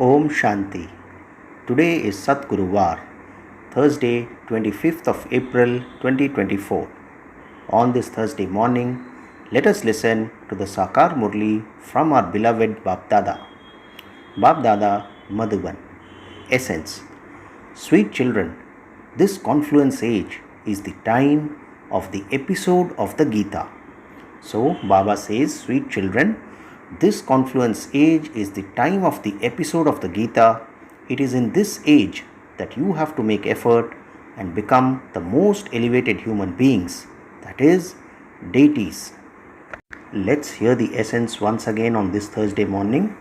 Om Shanti. Today is Satgurubar, Thursday, 25th of April 2024. On this Thursday morning, let us listen to the Sakar Murli from our beloved Bap Dada. Bap Dada, Madhuban. Essence. Sweet children, this confluence age is the time of the episode of the Gita. So, Baba says, sweet children, this confluence age is the time of the episode of the Gita. It is in this age that you have to make effort and become the most elevated human beings, that is, deities. Let's hear the essence once again on this Thursday morning.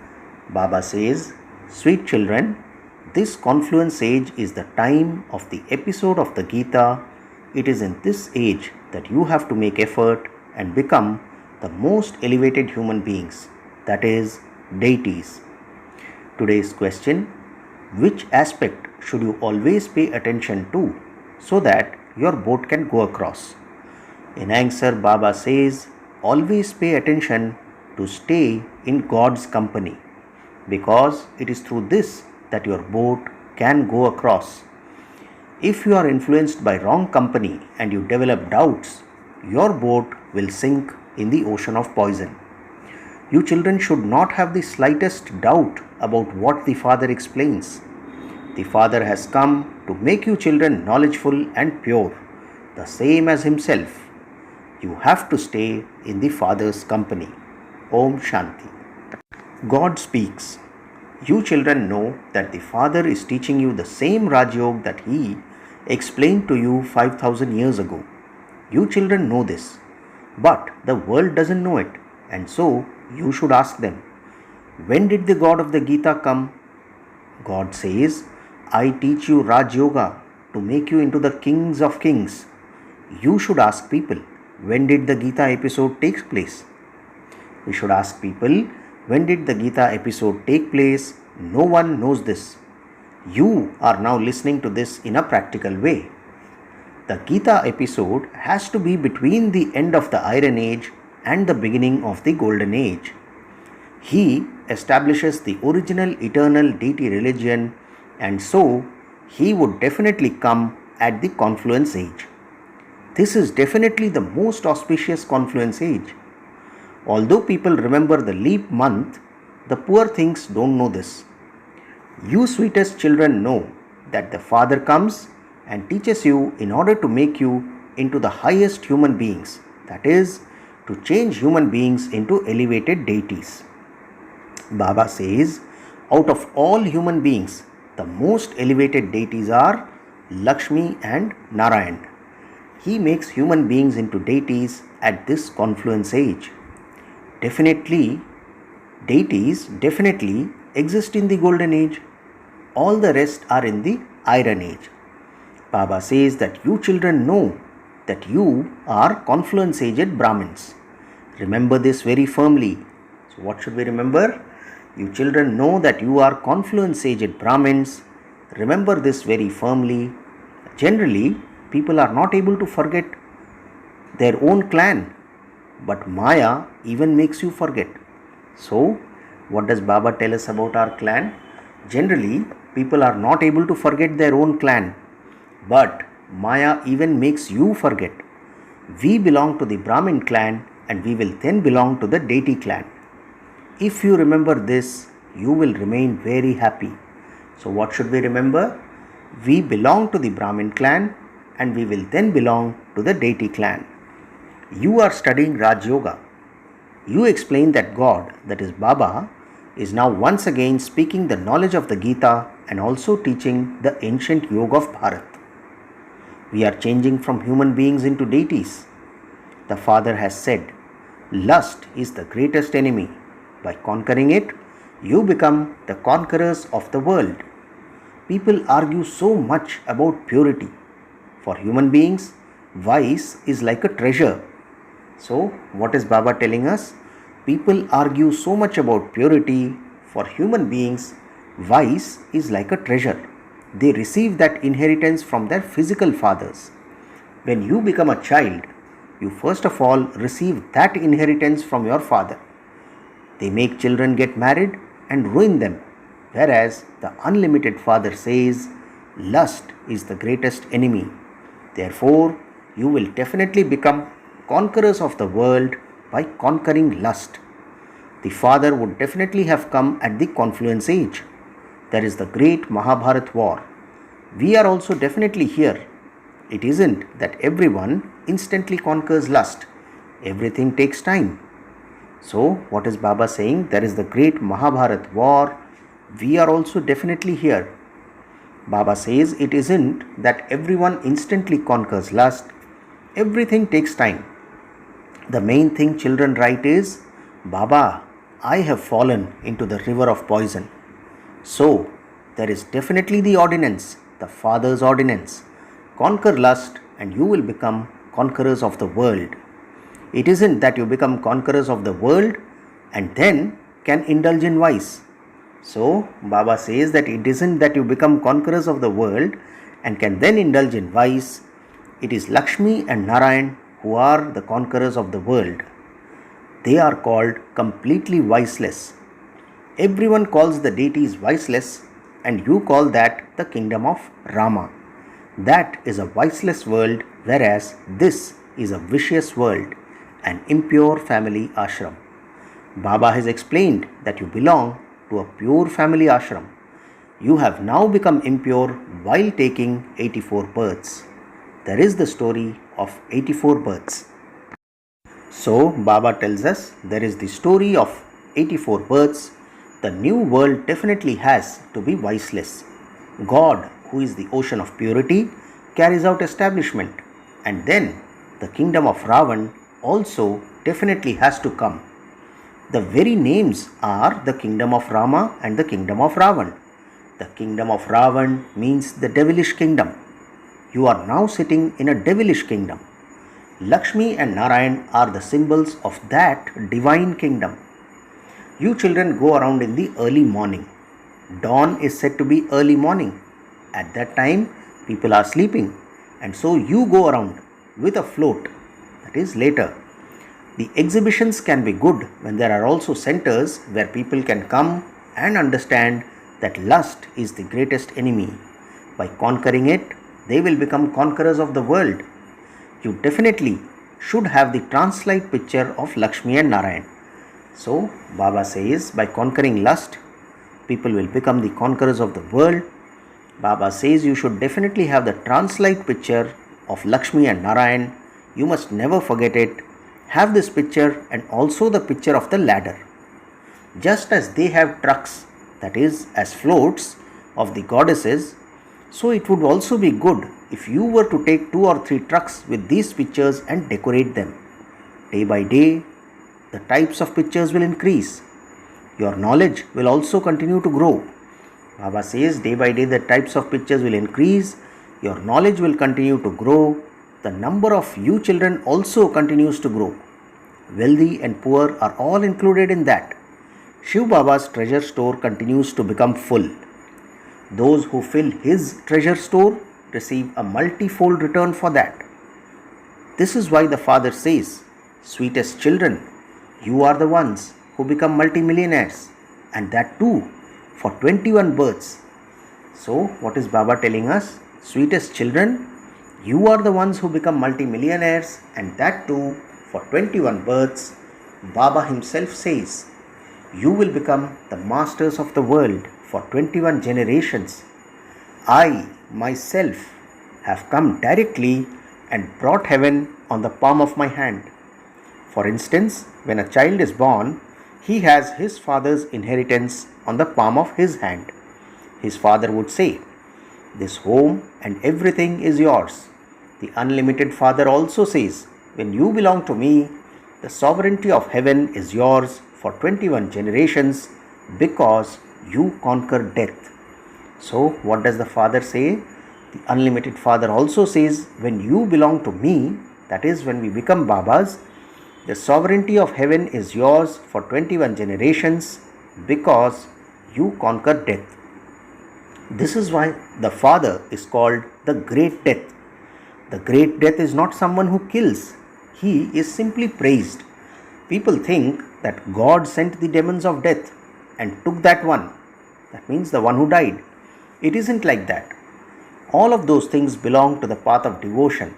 Baba says, sweet children, this confluence age is the time of the episode of the Gita. It is in this age that you have to make effort and become the most elevated human beings, that is, deities. Today's question: which aspect should you always pay attention to so that your boat can go across? In answer, Baba says, always pay attention to stay in God's company, because it is through this that your boat can go across. If you are influenced by wrong company and you develop doubts, your boat will sink in the ocean of poison. You children should not have the slightest doubt about what the Father explains. The Father has come to make you children knowledgeful and pure, the same as Himself. You have to stay in the Father's company. Om Shanti. God speaks. You children know that the Father is teaching you the same Raj Yoga that He explained to you 5,000 years ago. You children know this, but the world doesn't know it, and so you should ask them, when did the God of the Gita come? God says, I teach you Raj Yoga to make you into the kings of kings. You should ask people, when did the Gita episode take place? We should ask people, when did the Gita episode take place? No one knows this. You are now listening to this in a practical way. The Gita episode has to be between the end of the Iron Age and the beginning of the Golden Age. He establishes the original eternal deity religion, and so He would definitely come at the confluence age. This is definitely the most auspicious confluence age. Although people remember the leap month, the poor things don't know this. You sweetest children know that the Father comes and teaches you in order to make you into the highest human beings, that is, to change human beings into elevated deities. Baba says, out of all human beings, the most elevated deities are Lakshmi and Narayan. He makes human beings into deities at this confluence age. Deities definitely exist in the Golden Age. All the rest are in the Iron Age. Baba says that you children know that you are confluence aged Brahmins. Remember this very firmly. So what should we remember? You children know that you are confluence aged Brahmins. Remember this very firmly. Generally, people are not able to forget their own clan, but Maya even makes you forget. So, what does Baba tell us about our clan? Generally, people are not able to forget their own clan, but Maya even makes you forget. We belong to the Brahmin clan and we will then belong to the deity clan. If you remember this, you will remain very happy. So what should we remember? We belong to the Brahmin clan and we will then belong to the deity clan. You are studying Raj Yoga. You explain that God, that is Baba, is now once again speaking the knowledge of the Gita and also teaching the ancient Yoga of Bharat. We are changing from human beings into deities. The Father has said, lust is the greatest enemy. By conquering it, you become the conquerors of the world. People argue so much about purity. For human beings, vice is like a treasure. So, what is Baba telling us? People argue so much about purity. For human beings, vice is like a treasure. They receive that inheritance from their physical fathers. When you become a child, you first of all receive that inheritance from your father. They make children get married and ruin them. whereas the unlimited Father says lust is the greatest enemy. Therefore, you will definitely become conquerors of the world by conquering lust. The Father would definitely have come at the confluence age. There is the great Mahabharat war. We are also definitely here. It isn't that everyone instantly conquers lust. Everything takes time. So, what is Baba saying? There is the great Mahabharat war. We are also definitely here. Baba says it isn't that everyone instantly conquers lust. Everything takes time. The main thing children write is, Baba, I have fallen into the river of poison. So, there is definitely the ordinance, the Father's ordinance. Conquer lust and you will become conquerors of the world. It isn't that you become conquerors of the world and then can indulge in vice. So, Baba says that it isn't that you become conquerors of the world and can then indulge in vice. It is Lakshmi and Narayan who are the conquerors of the world. They are called completely viceless. Everyone calls the deities viceless and you call that the kingdom of Rama. That is a viceless world, whereas this is a vicious world, an impure family ashram. Baba has explained that you belong to a pure family ashram. You have now become impure while taking 84 births. There is the story of 84 births. So, Baba tells us there is the story of 84 births. The new world definitely has to be viceless. God, who is the ocean of purity, carries out establishment, and then the kingdom of Ravan also definitely has to come. The very names are the kingdom of Rama and the kingdom of Ravan. The kingdom of Ravan means the devilish kingdom. You are now sitting in a devilish kingdom. Lakshmi and Narayan are the symbols of that divine kingdom. You children go around in the early morning. Dawn is said to be early morning. At that time, people are sleeping, and so you go around with a float. That is later. The exhibitions can be good when there are also centers where people can come and understand that lust is the greatest enemy. By conquering it, they will become conquerors of the world. You definitely should have the translate picture of Lakshmi and Narayan. So, Baba says by conquering lust, people will become the conquerors of the world. Baba says you should definitely have the translate picture of Lakshmi and Narayan. You must never forget it. Have this picture and also the picture of the ladder. Just as they have trucks, that is, as floats of the goddesses, so it would also be good if you were to take 2 or 3 trucks with these pictures and decorate them. Day by day, the types of pictures will increase. Your knowledge will also continue to grow. Baba says day by day the types of pictures will increase. Your knowledge will continue to grow. The number of you children also continues to grow. Wealthy and poor are all included in that. Shiv Baba's treasure store continues to become full. Those who fill his treasure store receive a multifold return for that. This is why the Father says, sweetest children, you are the ones who become multimillionaires, and that too for 21 births. So, what is Baba telling us? Sweetest children, you are the ones who become multimillionaires, and that too for 21 births. Baba himself says, you will become the masters of the world for 21 generations. I myself have come directly and brought heaven on the palm of my hand. For instance, when a child is born, he has his father's inheritance on the palm of his hand. His father would say, this home and everything is yours. The unlimited Father also says, when you belong to me, the sovereignty of heaven is yours for 21 generations because you conquer death. So, what does the Father say? The unlimited Father also says, when you belong to me, that is, when we become Babas, the sovereignty of heaven is yours for 21 generations because you conquer death. This is why the Father is called the Great Death. The Great Death is not someone who kills. He is simply praised. People think that God sent the demons of death and took that one. That means the one who died. It isn't like that. All of those things belong to the path of devotion.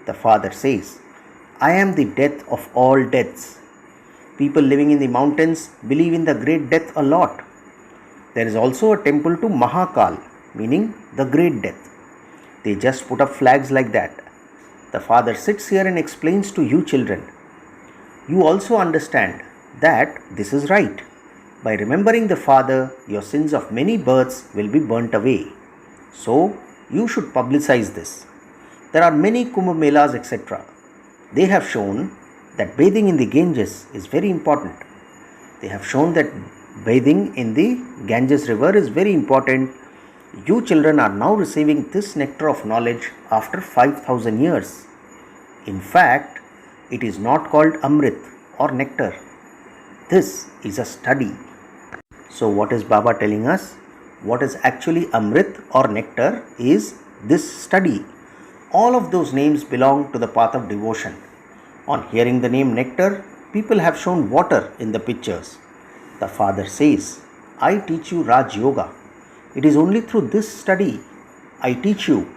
The Father says, I am the death of all deaths. People living in the mountains believe in the great death a lot. There is also a temple to Mahakal, meaning the great death. They just put up flags like that. The Father sits here and explains to you children. You also understand that this is right. By remembering the Father, your sins of many births will be burnt away. So, you should publicize this. There are many Kumbh Melas, etc. They have shown that bathing in the Ganges is very important. They have shown that bathing in the Ganges river is very important. You children are now receiving this nectar of knowledge after 5,000 years. In fact, it is not called Amrit or nectar. This is a study. So what is Baba telling us? What is actually Amrit or nectar is this study. All of those names belong to the path of devotion. On hearing the name nectar, people have shown water in the pictures. The Father says, I teach you Raj Yoga. It is only through this study I teach you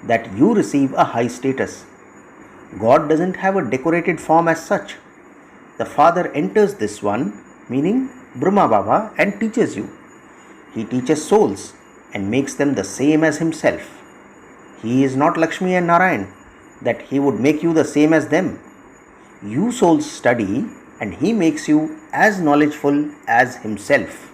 that you receive a high status. God doesn't have a decorated form as such. The Father enters this one, meaning Brahma Baba, and teaches you. He teaches souls and makes them the same as himself. He is not Lakshmi and Narayan, that he would make you the same as them. You souls study and he makes you as knowledgeful as himself.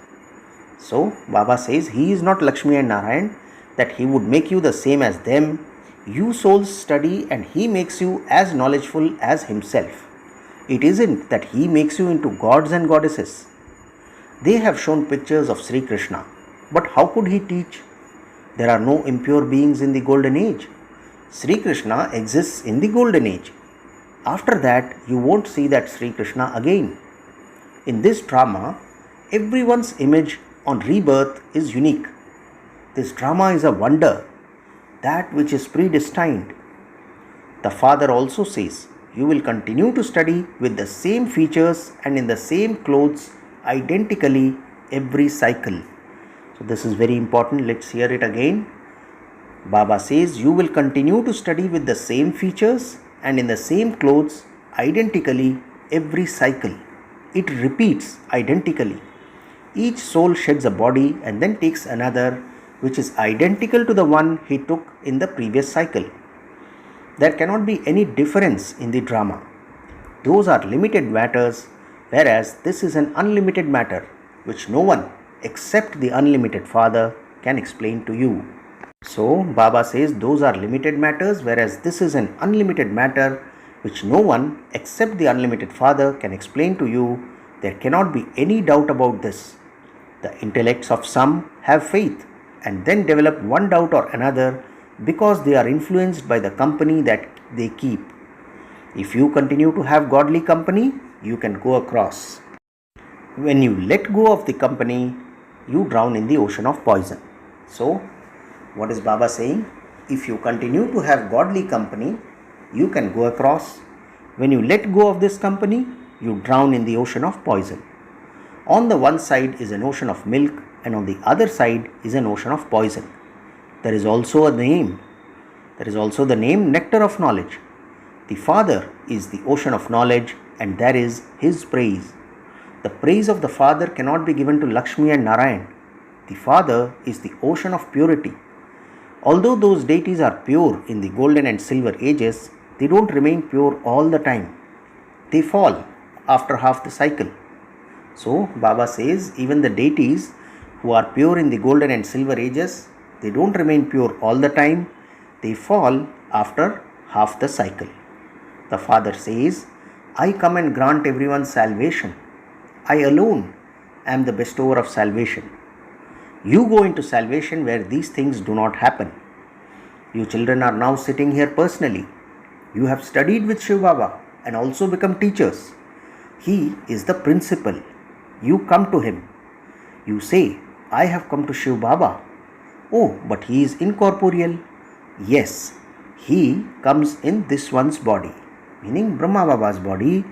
So Baba says he is not Lakshmi and Narayan, that he would make you the same as them. You souls study and he makes you as knowledgeful as himself. It isn't that he makes you into gods and goddesses. They have shown pictures of Sri Krishna. But how could he teach? There are no impure beings in the golden age. Sri Krishna exists in the golden age. After that, you won't see that Sri Krishna again. In this drama, everyone's image on rebirth is unique. This drama is a wonder, that which is predestined. The Father also says, you will continue to study with the same features and in the same clothes identically every cycle. So this is very important. Let's hear it again. Baba says you will continue to study with the same features and in the same clothes identically every cycle. It repeats identically. Each soul sheds a body and then takes another which is identical to the one he took in the previous cycle. There cannot be any difference in the drama. Those are limited matters, whereas this is an unlimited matter which no one except the unlimited Father can explain to you. So Baba says those are limited matters, whereas this is an unlimited matter which no one except the unlimited Father can explain to you. There cannot be any doubt about this. The intellects of some have faith and then develop one doubt or another because they are influenced by the company that they keep. If you continue to have godly company, you can go across. When you let go of the company, you drown in the ocean of poison. So, what is Baba saying? If you continue to have godly company, you can go across. When you let go of this company, you drown in the ocean of poison. On the one side is an ocean of milk and on the other side is an ocean of poison. There is also a name. There is also the name Nectar of Knowledge. The Father is the ocean of knowledge and there is his praise. The praise of the Father cannot be given to Lakshmi and Narayan. The Father is the ocean of purity. Although those deities are pure in the golden and silver ages, they don't remain pure all the time. They fall after half the cycle. So Baba says even the deities who are pure in the golden and silver ages, they don't remain pure all the time. They fall after half the cycle. The Father says, I come and grant everyone salvation. I alone am the bestower of salvation. You go into salvation where these things do not happen. You children are now sitting here personally. You have studied with Shiv Baba and also become teachers. He is the principal. You come to him. You say, I have come to Shiv Baba. Oh, but he is incorporeal. Yes, he comes in this one's body, meaning Brahma Baba's body.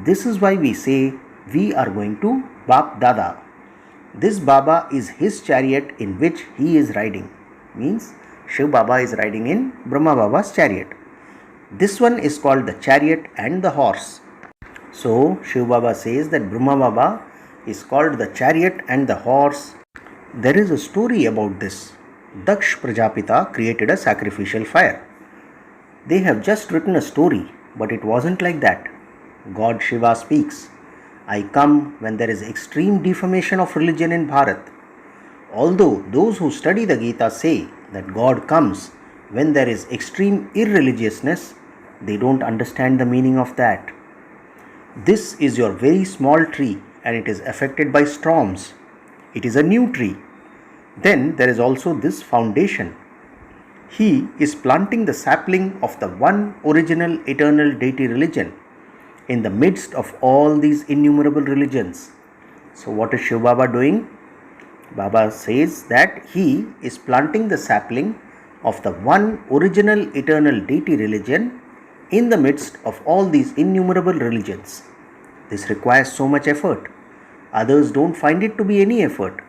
This is why we say we are going to Bap Dada. This Baba is his chariot in which he is riding. Means Shiv Baba is riding in Brahma Baba's chariot. This one is called the chariot and the horse. So Shiv Baba says that Brahma Baba is called the chariot and the horse. There is a story about this. Daksh Prajapita created a sacrificial fire. They have just written a story, but it wasn't like that. God Shiva speaks, I come when there is extreme defamation of religion in Bharat. Although those who study the Gita say that God comes when there is extreme irreligiousness, they don't understand the meaning of that. This is your very small tree and it is affected by storms. It is a new tree. Then there is also this foundation. He is planting the sapling of the one original eternal deity religion in the midst of all these innumerable religions. So what is Shiv Baba doing? Baba says that he is planting the sapling of the one original eternal deity religion in the midst of all these innumerable religions. This requires so much effort. Others don't find it to be any effort.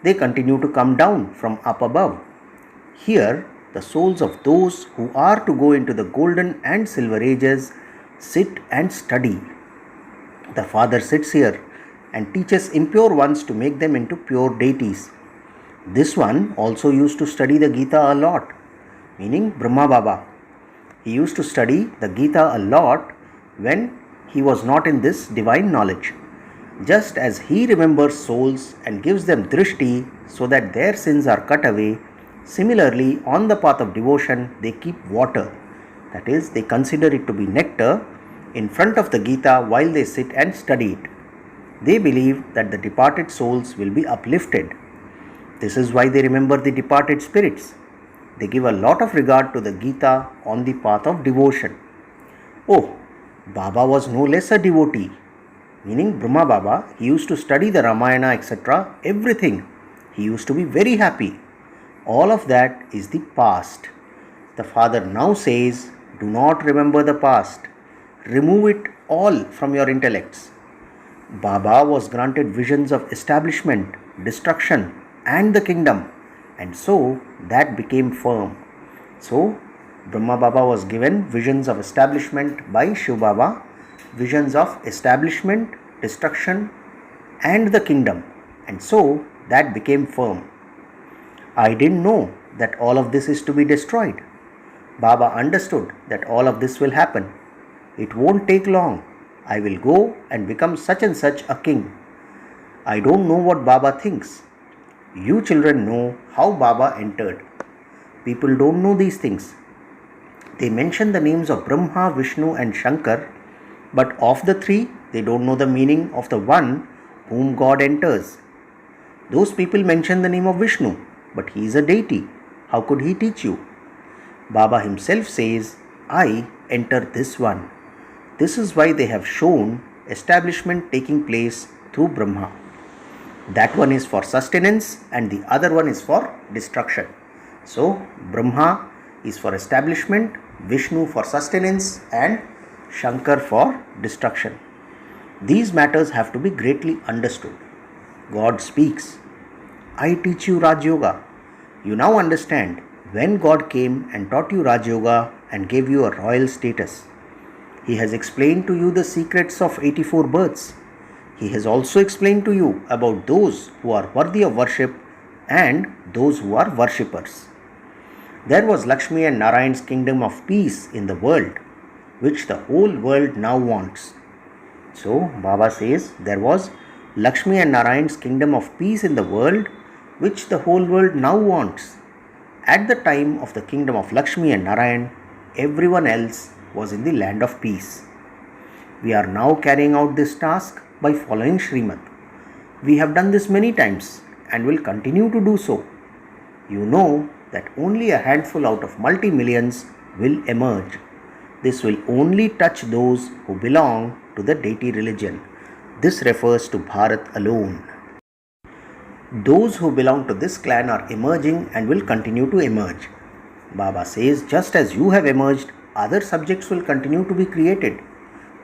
They continue to come down from up above. Here, the souls of those who are to go into the golden and silver ages sit and study. The Father sits here and teaches impure ones to make them into pure deities. This one also used to study the Gita a lot, meaning Brahma Baba. He used to study the Gita a lot when he was not in this divine knowledge. Just as he remembers souls and gives them drishti so that their sins are cut away, similarly on the path of devotion they keep water, that is, they consider it to be nectar, in front of the Gita while they sit and study it. They believe that the departed souls will be uplifted. This is why they remember the departed spirits. They give a lot of regard to the Gita on the path of devotion. Oh, Baba was no less a devotee, meaning Brahma Baba. He used to study the Ramayana, etc., everything. He used to be very happy. All of that is the past. The Father now says, do not remember the past. Remove it all from your intellects. Baba was granted visions of establishment, destruction, and the kingdom, and so that became firm. So, Brahma Baba was given visions of establishment by Shiv Baba, visions of establishment, destruction, and the kingdom, and so that became firm. I didn't know that all of this is to be destroyed. Baba understood that all of this will happen. It won't take long. I will go and become such and such a king. I don't know what Baba thinks. You children know how Baba entered. People don't know these things. They mention the names of Brahma, Vishnu and Shankar, but of the three, they don't know the meaning of the one whom God enters. Those people mention the name of Vishnu, but he is a deity. How could he teach you? Baba himself says, I enter this one. This is why they have shown establishment taking place through Brahma. That one is for sustenance and the other one is for destruction. So, Brahma is for establishment, Vishnu for sustenance and Shankar for destruction. These matters have to be greatly understood. God speaks, I teach you Raj Yoga. You now understand when God came and taught you Raj Yoga and gave you a royal status. He has explained to you the secrets of 84 births. He has also explained to you about those who are worthy of worship and those who are worshippers. There was Lakshmi and Narayan's kingdom of peace in the world, which the whole world now wants. So, Baba says there was Lakshmi and Narayan's kingdom of peace in the world, which the whole world now wants. At the time of the kingdom of Lakshmi and Narayan, everyone else was in the land of peace. We are now carrying out this task by following Srimad. We have done this many times and will continue to do so. You know that only a handful out of multi-millions will emerge. This will only touch those who belong to the deity religion. This refers to Bharat alone. Those who belong to this clan are emerging and will continue to emerge. Baba says, just as you have emerged, other subjects will continue to be created.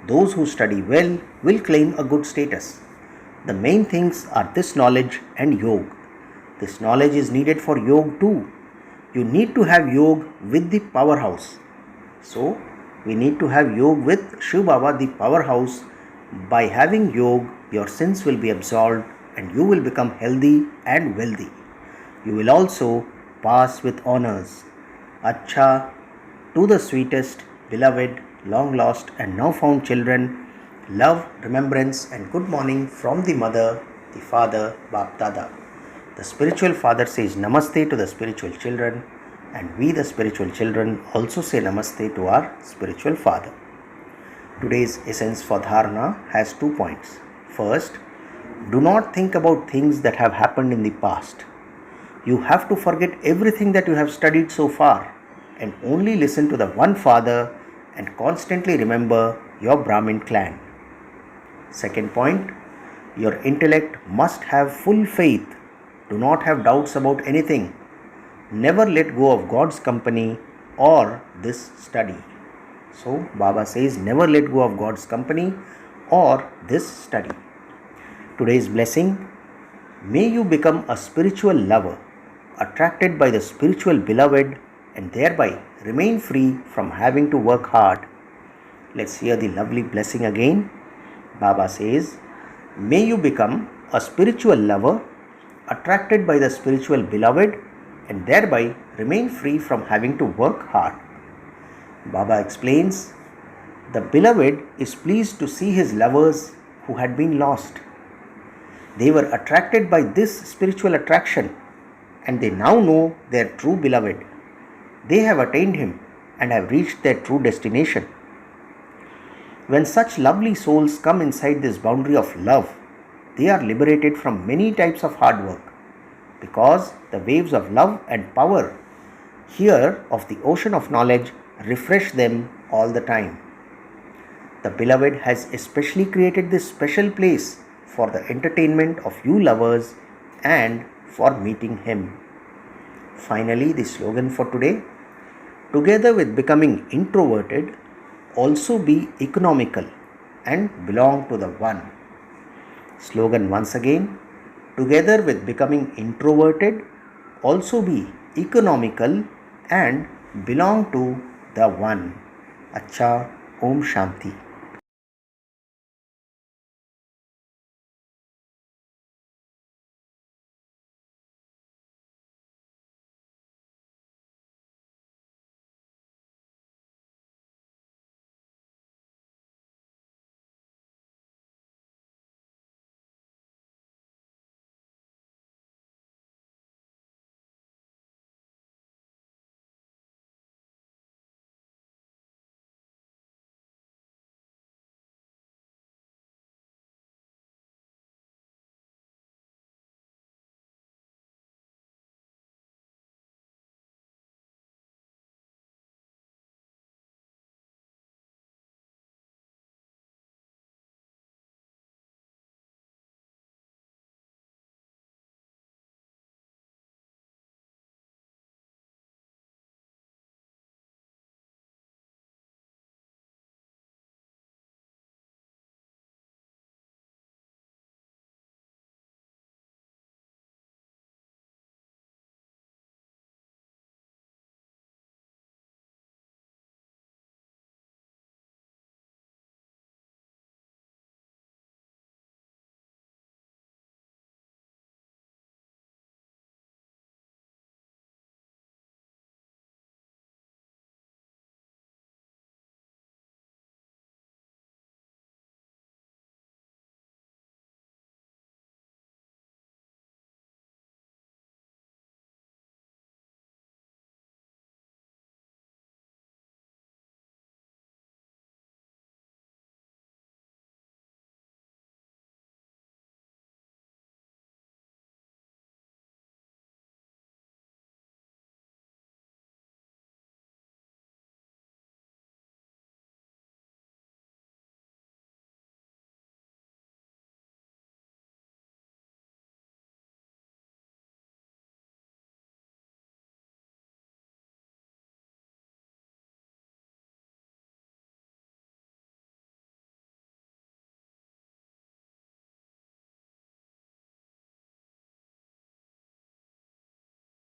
Those who study well will claim a good status. The main things are this knowledge and yoga. This knowledge is needed for yoga too. You need to have yoga with the powerhouse. So, we need to have yoga with Shiv Baba, the powerhouse. By having yoga, your sins will be absolved and you will become healthy and wealthy. You will also pass with honors. Acha, to the sweetest, beloved, long lost and now found children, love, remembrance and good morning from the mother, the father, Bap Dada. The spiritual father says namaste to the spiritual children, and we the spiritual children also say namaste to our spiritual father. Today's essence for dharana has 2 points. First, do not think about things that have happened in the past. You have to forget everything that you have studied so far and only listen to the one father and constantly remember your Brahmin clan. Second point, your intellect must have full faith. Do not have doubts about anything. Never let go of God's company or this study. So, Baba says never let go of God's company or this study. Today's blessing, may you become a spiritual lover, attracted by the spiritual beloved and thereby remain free from having to work hard. Let's hear the lovely blessing again. Baba says, may you become a spiritual lover, attracted by the spiritual beloved and thereby remain free from having to work hard. Baba explains, the beloved is pleased to see his lovers who had been lost. They were attracted by this spiritual attraction and they now know their true beloved. They have attained him and have reached their true destination. When such lovely souls come inside this boundary of love, they are liberated from many types of hard work because the waves of love and power here of the ocean of knowledge refresh them all the time. The beloved has especially created this special place for the entertainment of you lovers and for meeting him. Finally, the slogan for today, together with becoming introverted, also be economical and belong to the one. Slogan once again, together with becoming introverted, also be economical and belong to the one. Acha, Om Shanti.